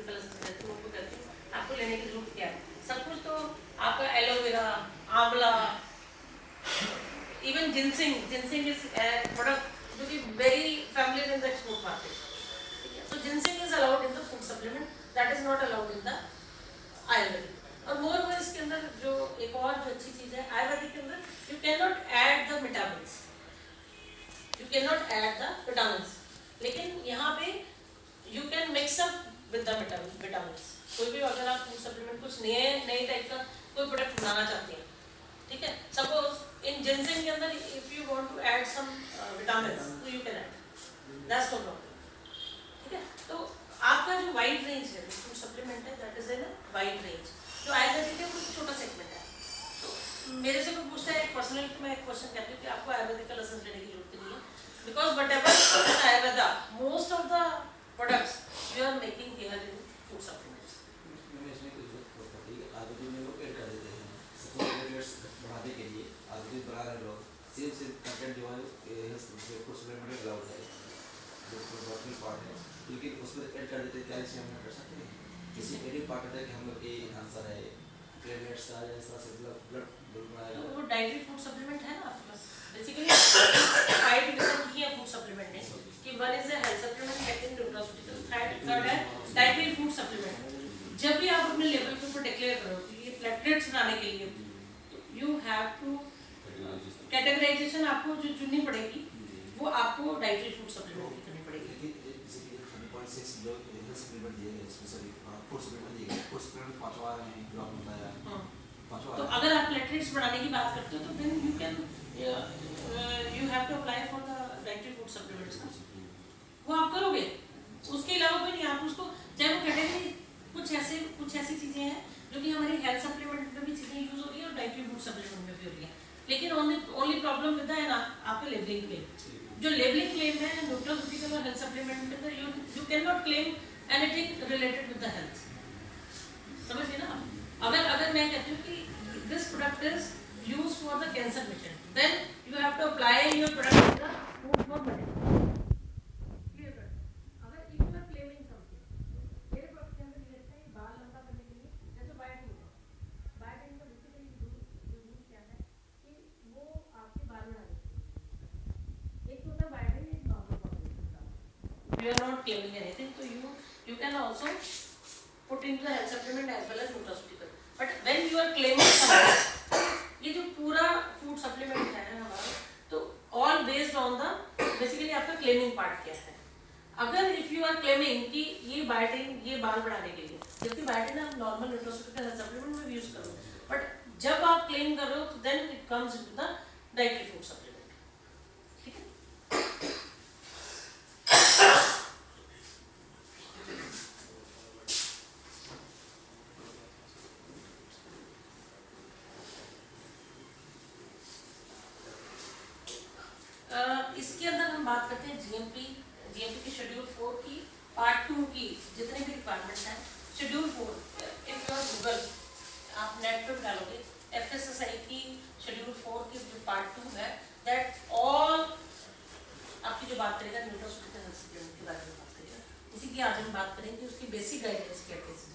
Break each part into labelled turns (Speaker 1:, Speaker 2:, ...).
Speaker 1: आयुर्वेदिक कहती हूँ, कहती हूँ आपको लेने की जरूरत क्या है, सब कुछ तो आपका एलोवेरा, आंवला, even ginseng, ginseng is product जो कि very familiar in the export market, ठीक है। तो ginseng is allowed in the food supplement, that is not allowed in the Ayurvedic. और मोर ओवर इसके अंदर जो एक और जो अच्छी चीज है आयुर्वेदिक के अंदर, you can not add the vitamins, you can not add the vitamins, लेकिन यहाँ पे you can mix up with the vitamins. कोई भी अगर आप फूड सप्लीमेंट कुछ नए टाइप का कोई प्रोडक्ट बनाना चाहते हैं, ठीक है, सपोज इन जिनसिंग के अंदर if you want to add some vitamins तो you can add, that's no problem, ठीक है। तो आपका जो वाइड रेंज है फूड सप्लीमेंट है, that is in wide range. जो आयुर्वेदिक है कुछ छोटा सेगमेंट है। तो मेरे से कोई पूछता है पर्सनली, तो मैं एक क्वेश्चन कहती हूँ कि आपको आयुर्वेदिक का लाइसेंस लेने की जरूरत नहीं है, because whatever in Ayurveda most of the products you are making here in food supplements.
Speaker 2: Ayurvedic में लोग ऐड कर देते हैं सप्लीमेंट्स बढ़ाने के लिए, आयुर्वेदिक बना रहे लोग सेम कंटेंट जो है फूड सप्लीमेंट में अलाउड है, जो प्रोडक्ट पार्ट है, लेकिन उसमें ऐड कर देते हैं। क्या इसमें हम कर सकते हैं किसी एनी पार्ट है कि हम लोग ये आंसर है प्लेटलेट्स का जैसा से ब्लड बनाएगा,
Speaker 1: तो वो डाइटरी फूड सप्लीमेंट है ना आपके पास, बेसिकली 5 डिफरेंट की है फूड सप्लीमेंट है कि one is a health supplement, second nutraceutical, third है डाइटरी फूड सप्लीमेंट। जब भी आप अपने लेवल के ऊपर डिक्लेयर करो कि ये प्लेटलेट्स बनाने के लिए, यू हैव टू कैटेगराइजेशन आपको जो चुननी पड़ेगी वो आपको डाइटरी फूड सप्लीमेंट की करनी पड़ेगी।
Speaker 2: लेकिन जैसे कि 30.6 लोग हेल्थ सप्लीमेंट दिए गए, स्पेशली फूड सप्लीमेंट दिए गए, फूड सप्लीमेंट पांचवा आ रहे हैं ब्लॉक में बताया।
Speaker 1: हाँ,
Speaker 2: पांचवा
Speaker 1: तो अगर आप प्लेटलेट्स बढ़ाने की बात करते हो तो then you can you have to apply for the dietary food supplements, वो आप करोगे। उसके अलावा कोई नहीं, आप उसको चाहे वो कैटेगरी कुछ ऐसी चीजें हैं जो कि हमारी हेल्थ सप्लीमेंट में भी चीजें यूज हो रही है और डाइटरी फूड सप्लीमेंट में भी हो रही है, लेकिन ओनली प्रॉब्लम विद है ना आपका लेबलिंग क्लेम। जो लेबलिंग क्लेम है न्यूट्रास्यूटिकल और हेल्थ सप्लीमेंट के अंदर you can not claim anything related with the health, समझिए ना। अगर मैं कहती हूँ कि this product is use for the cancer patient, then you have to apply your product in the food for medicine. अगर if you are claiming something, मेरे product के अंदर लिखा है बाल लंबा करने के लिए, जैसे बायोटिन है, बायोटिन का बेसिकली यूज क्या है कि वो आपके बाल बढ़ाने के लिए, एक होता है बायोटिन, एक नॉर्मल पॉपुलेशन का। You are not claiming anything, so you can also put into the health supplement as well as nutraceutical. But when you are claiming something, ये जो पूरा फूड सप्लीमेंट है हमारा, तो all based on the basically आपका claiming part क्या है। अगर इफ यू आर क्लेमिंग कि ये बायोटिन ये बाल बढ़ाने के लिए, जबकि बायोटिन आप नॉर्मल न्यूट्रास्यूटिकल हेल्थ सप्लीमेंट में यूज करो, बट जब आप क्लेम कर रहे हो तो then it comes into the dietary food supplement, ठीक है। इसके अंदर हम बात करते हैं जीएमपी की शेड्यूल 4 की पार्ट 2 की जितने भी रिक्वायरमेंट्स हैं। Schedule 4 if you are Google आप नेट पे डालोगे एफएसएसआई की शेड्यूल 4 की जो पार्ट 2 है, दैट ऑल आपकी जो बात करेगा न्यूट्रास्यूटिकल हेल्थ सप्लीमेंट के बारे में बात करेगा। इसी की आज हम बात करेंगे उसकी बेसिक गाइडेंस क्या कैसे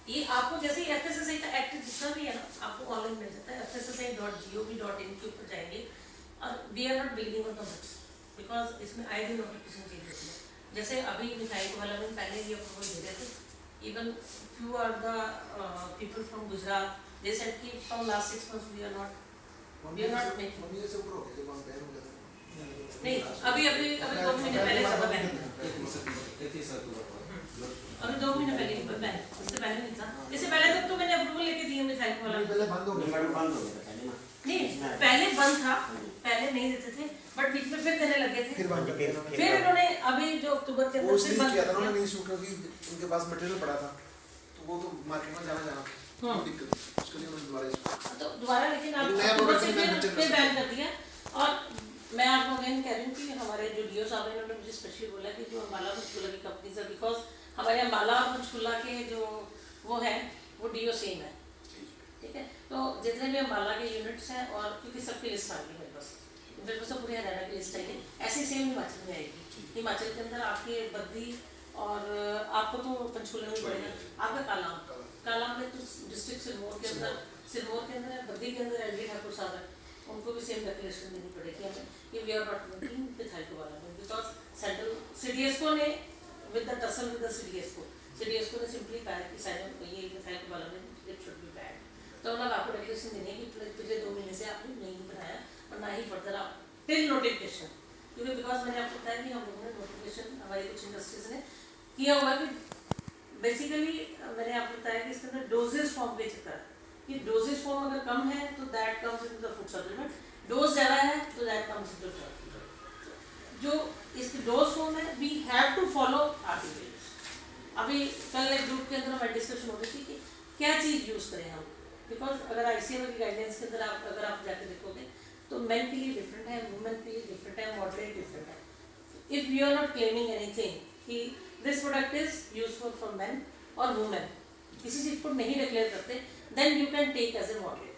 Speaker 1: ये आपको जैसे ही एफएसएसआई का एक्ट जितना भी है ना आपको ऑनलाइन मिल जाता है, fssi.gov.in के ऊपर जाएंगे और we are not believing on the books because इसमें आए दिन नोटिफिकेशन चेंज होती है। जैसे अभी मिठाई वाला में पहले ये अप्रूवल दे रहे थे, even few are the people from Gujarat they said कि from last 6 months we are not making. नहीं अभी 2 महीने पहले ज्यादा बैन अभी 2 महीने पहले बैन, इससे पहले नहीं था। इससे पहले तक तो मैंने अप्रूवल लेके दिए मिसाइल वाला,
Speaker 3: पहले बंद हो गया
Speaker 1: नहीं पहले बंद था, पहले नहीं देते थे बट बीच में फिर देने लगे थे, फिर इन्होंने अभी जो अक्टूबर के अंदर से बंद
Speaker 3: किया था उन्होंने, नहीं शूट क्योंकि उनके पास मटेरियल पड़ा था तो वो तो मार्केट में जाना था, दिक्कत उसके लिए उन्होंने
Speaker 1: दोबारा लेकिन आप अक्टूबर से फिर बैन कर दिया। और मैं आपको अगेन कह रही हूँ कि हमारे जो डीओ साहब हैं उन्होंने मुझे स्पेशली बोला कि जो अम्बाला पंचकूला की कंपनी है, बिकॉज हमारे अम्बाला पंचकूला के जो वो है वो डीओ सेम है, ठीक है। तो जितने भी अम्बाला के यूनिट्स हैं और क्योंकि सबकी लिस्ट आ गई मेरे पास तो पूरी हरियाणा की लिस्ट आएगी, ऐसे सेम हिमाचल में आएगी। हिमाचल के अंदर आपके बद्दी और आपको तो पंचकूला में पड़ेगा, आपका कालाम में तो डिस्ट्रिक्ट सिरमौर के अंदर बद्दी के अंदर एल डी ठाकुर साहब है, उनको भी सेम डेक्लेरेशन देनी पड़ेगी हमें कि we are not working with high development, because central CDSCO ने with the tussle with the CDSCO ने सिंपली कहा है कि साइड ये high development it should be bad, तो उन्होंने आपको डेक्लेरेशन देनी है कि तुझे 2 महीने से आपने नहीं बनाया और ना ही फर्दर आप टिल नोटिफिकेशन, क्योंकि बिकॉज मैंने आपको बताया कि हम लोगों ने नोटिफिकेशन हमारी कुछ इंडस्ट्रीज ने किया हुआ है कि बेसिकली मैंने आपको बताया कि इसके अंदर डोजेज फॉर्म पे चक्कर है कि डोजेज फॉर्म अगर कम है तो that comes into the food supplement, dose ज़्यादा है तो दैट कम्स इनटू जो इसकी डोज फॉर्म है we have to follow articles. अभी कल एक ग्रुप के अंदर हमारी डिस्कशन हो रही थी कि क्या चीज़ यूज़ करें हम, बिकॉज अगर ICMR की गाइडलाइंस के अंदर अगर आप जाकर देखोगे तो मेन के लिए डिफरेंट है, वुमेन के लिए डिफरेंट है, मॉडरेट डिफरेंट है। If you are not claiming anything कि this product is useful for men और वुमेन, किसी चीज़ को नहीं डिक्लेयर करते, then you can take as a moderate,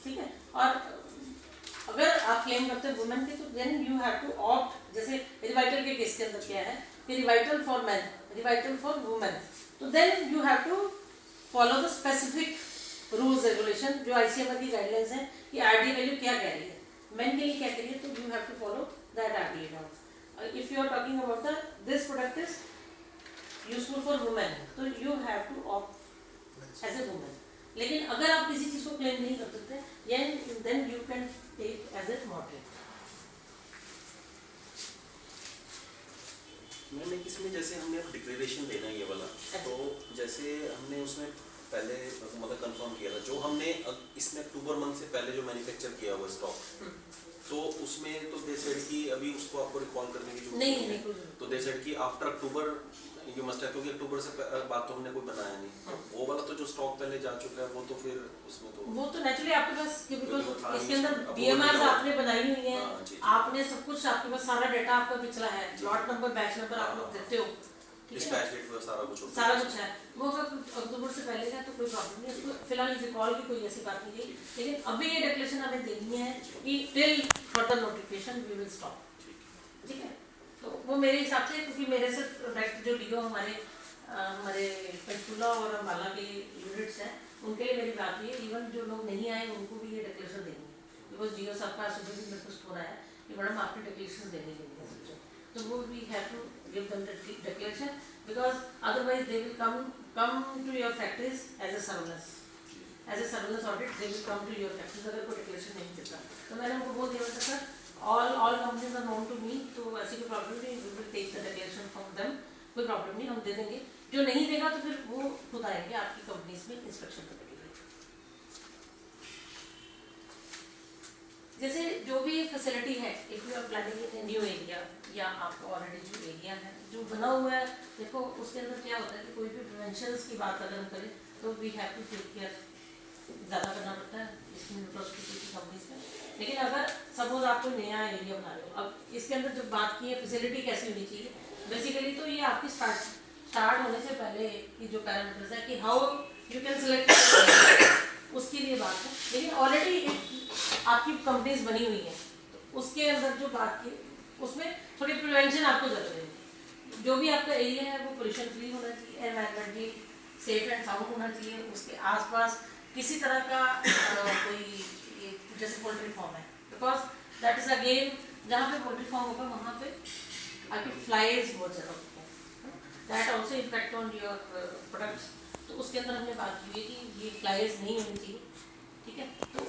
Speaker 1: ठीक है। और अगर आप क्लेम करते हैं वुमेन के तो then you have to opt, जैसे रिवाइटल के केस के अंदर क्या है कि Revital for men, Revital for women, तो then you have to follow the specific rules regulation जो ICMR की गाइडलाइंस है कि RDA वैल्यू क्या कह रही है, मेन के लिए क्या कह रही है, तो you have to follow that RDA norms. If you are talking about the this product is useful for women, तो you have to opt as a women. लेकिन अगर आप किसी चीज को क्लेम नहीं कर सकते then you can take as a moderate.
Speaker 4: मैंने इसमें जैसे हमने डिक्लेरेशन देना है ये वाला, तो जैसे हमने उसमें पहले मतलब कंफर्म किया था जो हमने इसमें अक्टूबर मंथ से पहले जो मैन्युफैक्चर किया हुआ स्टॉक, तो उसमें तो दे सेड कि अभी उसको आपको रिकॉल करने की जरूरत नहीं है, तो दे सेड कि after October you must have, क्योंकि अक्टूबर से बाद तो हमने कोई बनाया नहीं, वो वाला तो जो स्टॉक पहले जा चुका है वो तो फिर उसमें तो
Speaker 1: वो तो नेचुरली आपके पास, बिकॉज इसके अंदर BMRs आपने बनाई हुई है, आपने सब कुछ, आपके पास सारा डेटा आपका पिछला है, लॉट नंबर, बैच नंबर आप लोग देते हो,
Speaker 4: डिस्पैच डेट पर सारा कुछ
Speaker 1: है, वो अगर अक्टूबर से पहले का तो कोई प्रॉब्लम नहीं, उसको फिलहाल रिकॉल की कोई ऐसी बात नहीं है, लेकिन अभी ये डिक्लेरेशन हमें देनी है कि till further notification we will stop, ठीक है। तो वो मेरे हिसाब से, क्योंकि मेरे से डायरेक्ट जो DO हमारे पंचकूला और अम्बाला के यूनिट्स हैं, उनके लिए मेरी बात हुई है, इवन जो लोग नहीं आए उनको भी ये डिक्लेरेशन देनी है, बिकॉज DO साहब का सुबह भी मेरे को फोन आया कि मैडम आपने डिक्लेरेशन देनी है, तो वो we have to give them the declaration, because otherwise they will come to your factories as a surveillance audit, they will come to your factories अगर कोई डिक्लेरेशन नहीं देता। तो मैंने उनको बोल दिया था sir all companies are known to me, तो ऐसी कोई प्रॉब्लम नहीं, we will take the declaration from them, कोई प्रॉब्लम नहीं, हम दे देंगे, जो नहीं देगा तो फिर वो खुद आएंगे आपकी कंपनीज में इंस्पेक्शन करने के लिए। जैसे जो भी फैसिलिटी है, if you are planning in new area या आपका ऑलरेडी जो एरिया है जो बना हुआ है, देखो उसके अंदर क्या होता है कि कोई भी प्रिवेंशन की बात अगर हम करें तो we have to take care, ज़्यादा करना पड़ता है इसमें कंपनीज में। लेकिन अगर सपोज आप कोई नया एरिया बना रहे हो, अब इसके अंदर जो बात की है फैसिलिटी कैसी होनी चाहिए, बेसिकली तो ये आपकी स्टार्ट होने से पहले की जो पैरामीटर्स है कि हाउ यू कैन सेलेक्ट, उसके लिए बात है। लेकिन ऑलरेडी आपकी कंपनीज बनी हुई है तो उसके अंदर जो बात की उसमें थोड़ी प्रिवेंशन आपको जरूरत है। जो भी आपका एरिया है वो पोल्यूशन फ्री होना चाहिए, एनवायरमेंटली सेफ एंड साउंड होना चाहिए, उसके आसपास किसी तरह का कोई जैसे पोल्ट्री फार्म है, बिकॉज दैट इज अगेन जहाँ पे पोल्ट्री फार्म होगा वहाँ पे आपकी फ्लाइज बहुत ज़्यादा होती है, that also effect on your products. तो उसके अंदर हमने बात की है कि ये फ्लाइज नहीं होनी चाहिए, ठीक है। तो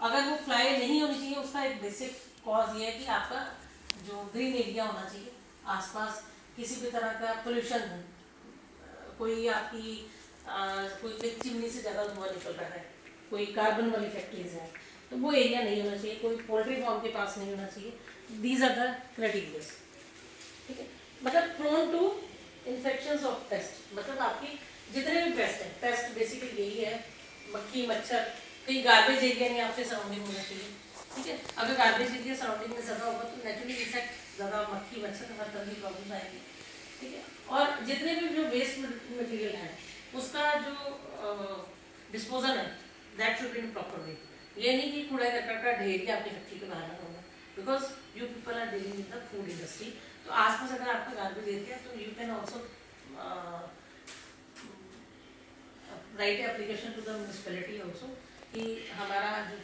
Speaker 1: अगर वो फ्लाई नहीं होनी चाहिए उसका एक बेसिक कॉज ये है कि आपका जो ग्रीन एरिया होना चाहिए, आसपास किसी भी तरह का पोल्यूशन, कोई आपकी कोई चिमनी से ज़्यादा धुआं निकल रहा है, कोई कार्बन वाली फैक्ट्रीज है, तो वो एरिया नहीं होना चाहिए, कोई पोल्ट्री फार्म के पास नहीं होना चाहिए। दीज आर द क्राइटेरियाज, ठीक है। मतलब prone to infections of pest, मतलब आपकी जितने भी पेस्ट हैं, पेस्ट बेसिकली यही है, मक्खी मच्छर, कहीं गार्बेज एरिया नहीं आपके सराउंडिंग होना चाहिए, ठीक है। अगर गार्बेज एरिया सराउंडिंग में ज़्यादा होगा तो नेचुरली इफेक्ट ज़्यादा मक्खी मच्छर हर तरह की प्रॉब्लम आएगी, ठीक है। और जितने भी जो वेस्ट मटेरियल है उसका जो डिस्पोजल है that should be in proper way. ये नहीं कि कूड़ा करकट का ढेर ही आपकी फैक्ट्री के बाहर होगा, because you people are dealing with the food industry, तो आसपास अगर आपका गार्बेज एरिया तो you can also write application to the municipality also कि हमारा जो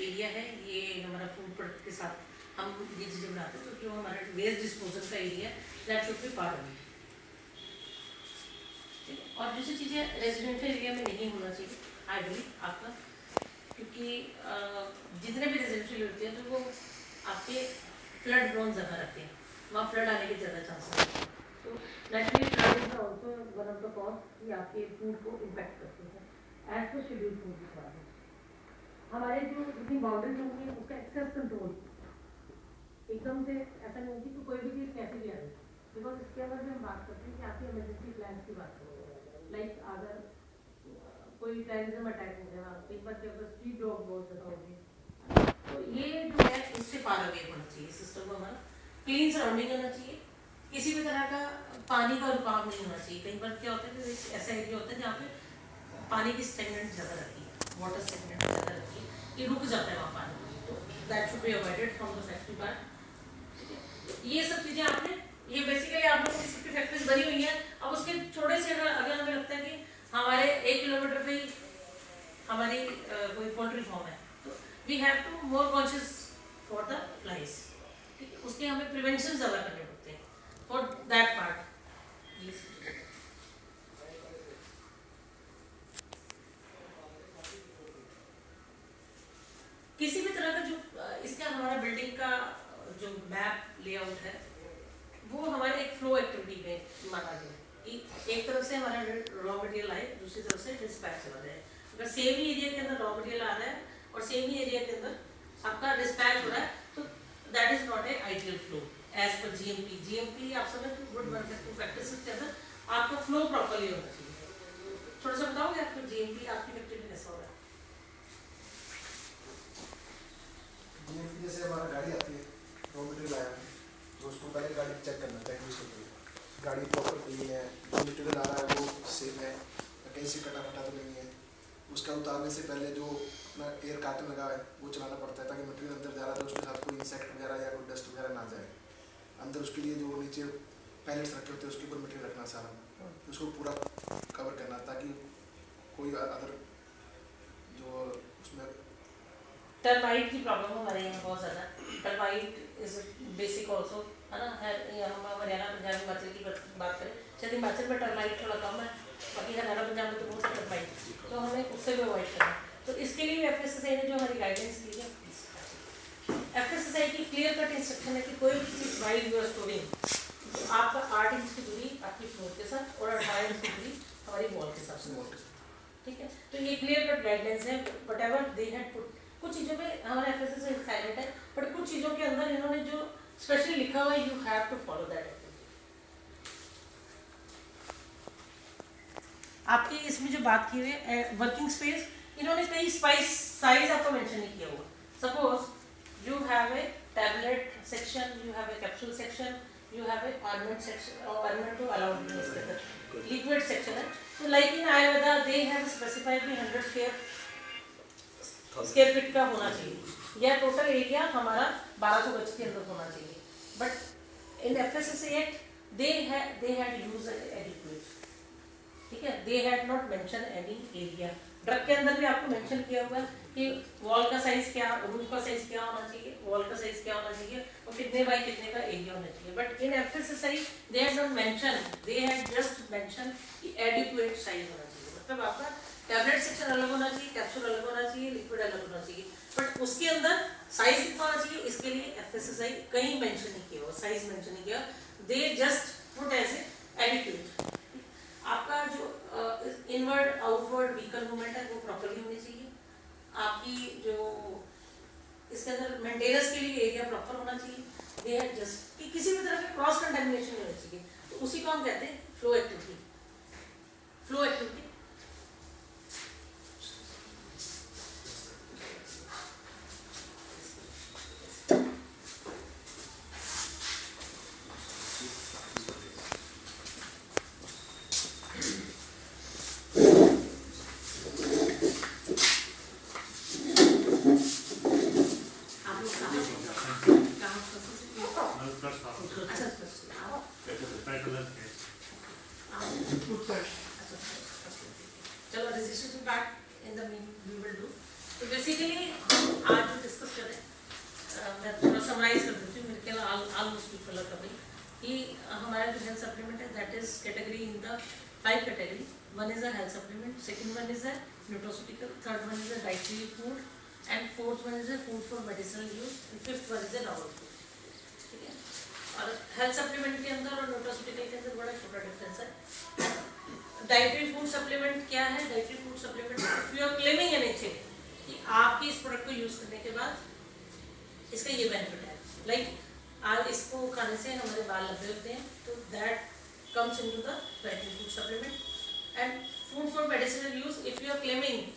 Speaker 1: एरिया है ये हमारा फूड प्रोडक्ट के साथ हम ये चीज़ें बनाते हैं, तो जो हमारा वेस्ट डिस्पोजल का area that should be far away. और दूसरी चीज़ें रेजिडेंशियल एरिया में नहीं होना चाहिए आई बिलीव आपका, क्योंकि जितने भी रेजिडेंशियल होते हैं तो वो आपके फ्लड प्रोन ज़्यादा रहते हैं, वहाँ फ्लड आने के ज़्यादा चांसेस हैं। तो naturally flood is also one of the cause कि आपके फूड को इम्पैक्ट करते हैं एज पर शेड्यूल फूड भी खराब है। हमारे जो जितनी बाउंड्रीज होंगी उसका एक्सेस कंट्रोल एकदम से ऐसा नहीं होती कि कोई भी चीज़ कैसे भी आ रही, बिकॉज इसके अंदर भी हम बात करते हैं कि आपकी इमरजेंसी प्लान की बात करें, लाइक अगर कोई टेररिज्म अटैक हो गया, एक बार के अगर स्ट्रीट डॉग बहुत ज़्यादा हो गई, तो ये जो है इससे फार अवे होना चाहिए सिस्टम को, हमारा क्लीन सराउंडिंग होना चाहिए, किसी भी तरह का पानी का रुकाव नहीं होना चाहिए। कई बार क्या होता है कि ऐसा एरिया होता है जहाँ पे पानी की स्टेगनेंट ज़्यादा रहती है, वाटर स्टेगनेंट ज़्यादा रहती है, ये रुक जाता है वहाँ पानी, तो that should be avoided from the factory part. ये सब चीज़ें आपने, ये बेसिकली आप लोगों की फैक्ट्रीज बनी हुई है, अब उसके थोड़े से अगर हमें लगता है कि हमारे 1 किलोमीटर पे ही हमारी कोई पोल्ट्री फार्म है, तो we have to more conscious for the flies, ठीक है, उसके हमें प्रिवेंशन ज़्यादा करने पड़ते हैं फॉर दैट पार्ट। किसी भी तरह का जो इसका हमारा बिल्डिंग का जो मैप लेआउट है वो हमारे एक फ्लो एक्टिविटी में माना गया कि एक तरफ से हमारा रॉ मटेरियल आए, दूसरी तरफ से डिस्पैच चला जाए। अगर सेम ही एरिया के अंदर रॉ मटेरियल आ रहा है और सेम ही एरिया के अंदर आपका डिस्पैच हो रहा है, तो that is not a ideal flow as per GMP. GMP आप समझ गुड मैन्युफैक्चरिंग प्रैक्टिसेस के अंदर आपका फ्लो प्रॉपर्ली होना चाहिए। थोड़ा सा बताओगे आपको जीएमपी आपकी फैक्ट्री में कैसा हो रहा है?
Speaker 3: जीएमपी जैसे हमारा गाड़ी आती है, रॉ मटेरियल आया है, तो उसको पहले गाड़ी चेक करना चाहिए, यूज़ करके गाड़ी प्रॉपर नहीं है, जो मटेरियल आ रहा है वो सेम है, कहीं से कटा फटा तो नहीं है। उसका उतारने से पहले जो अपना एयर कार्टन लगा है वो चलाना पड़ता है ताकि मटेरियल अंदर जा रहा है तो उसके साथ कोई इंसेक्ट वगैरह या कोई डस्ट वगैरह ना जाए। अंदर उसके लिए जो नीचे पैलेट्स रखे होते हैं उसके ऊपर मटेरियल रखना सारा, उसको पूरा कवर करना ताकि कोई अदर जो उसमें
Speaker 1: टर्माइट की प्रॉब्लम हमारे यहाँ बहुत ज़्यादा, टर्माइट इज बेसिक ऑल्सो है ना, हम हरियाणा पंजाब हिमाचल की बात करें, शायद हिमाचल में टर्माइट थोड़ा कम है, बाकी हरियाणा पंजाब में तो बहुत सारा टर्माइट, तो हमें उससे भी अवॉइड करना। तो इसके लिए एफएसएसआई ने जो हमारी गाइडेंस दी है, एफएसएसआई की क्लियर कट इंस्ट्रक्शन है कि कोई भी चीज़ वाइल यू आर स्टोरिंग, तो आपका 8 इंच की दूरी आपकी फ्लोर के साथ और 18 इंच की दूरी हमारी वॉल के साथ, ठीक है। तो ये क्लियर कट गाइडलाइंस है, what ever they had put. कुछ चीज़ों पे हमारा एफएसएसआई साइलेंट है, बट कुछ चीज़ों के अंदर इन्होंने जो स्पेशली लिखा हुआ है, you have to follow that activity. आपकी इसमें जो बात की हुई है वर्किंग स्पेस, इन्होंने कई साइज आपको मेंशन नहीं किया हुआ। Suppose you have a tablet section, you have a capsule section, you have a ornament section, ornament to allowed liquid section है। तो like in Ayurveda they have specified भी 100 स्क्वायर फीट का होना चाहिए या टोटल एरिया हमारा 1200 गज के अंदर होना चाहिए, but in FSSI act they had used adequate, ठीक है, they had not mention any area. Drug के अंदर भी आपको मेंशन किया हुआ है कि वॉल का साइज क्या, रूफ का साइज क्या होना चाहिए, वॉल का साइज क्या होना चाहिए और कितने बाई कितने का एरिया होना चाहिए, but in FSSI they had not mention, they had just mention कि एडिक्वेट साइज होना चाहिए। मतलब आपका टैबलेट सेक्शन अलग होना चाहिए, कैप्सूल अलग होना चाहिए, लिक्विड अलग होना चाहिए, बट उसके अंदर साइज कितना होना चाहिए इसके लिए एफएसएसआई कहीं मेंशन नहीं किया, साइज मेंशन नहीं किया, they just put as adequate. आपका जो इनवर्ड आउटवर्ड व्हीकल मूवमेंट है वो प्रॉपर्ली होनी चाहिए। आपकी जो इसके अंदर मेंटेनेंस के लिए एरिया प्रॉपर होना चाहिए, दे हैव जस्ट कि किसी भी तरह का क्रॉस कंटामिनेशन नहीं होनी चाहिए, तो उसी को हम कहते हैं फ्लो एक्टिविटी। फ्लो एक्टिविटी चलो registration part in the mean we will do. तो बेसिकली आज जो डिस्कस कर रहे हैं, मैं थोड़ा समराइज कर देती हूँ, मेरे ख्याल ऑलमोस्ट पीपल आर कवरिंग कि हमारा जो हेल्थ सप्लीमेंट है that is category in the 5 category. One is a health supplement, second one is a nutraceutical, third one is a dietary food, and fourth one is a food for medicinal use, and fifth one is a novel food. ठीक है, और health supplement के अंदर और nutraceutical के अंदर बड़ा छोटा डिफरेंस है। डाइटरी फूड सप्लीमेंट क्या है? Dietary food supplement, if you are claiming anything कि आपके इस प्रोडक्ट को यूज करने के बाद इसका ये बेनिफिट है, लाइक आज इसको खाने से हमारे बाल लंबे होते हैं, तो that comes into the dietary food supplement. And food for medicinal use, if you are claiming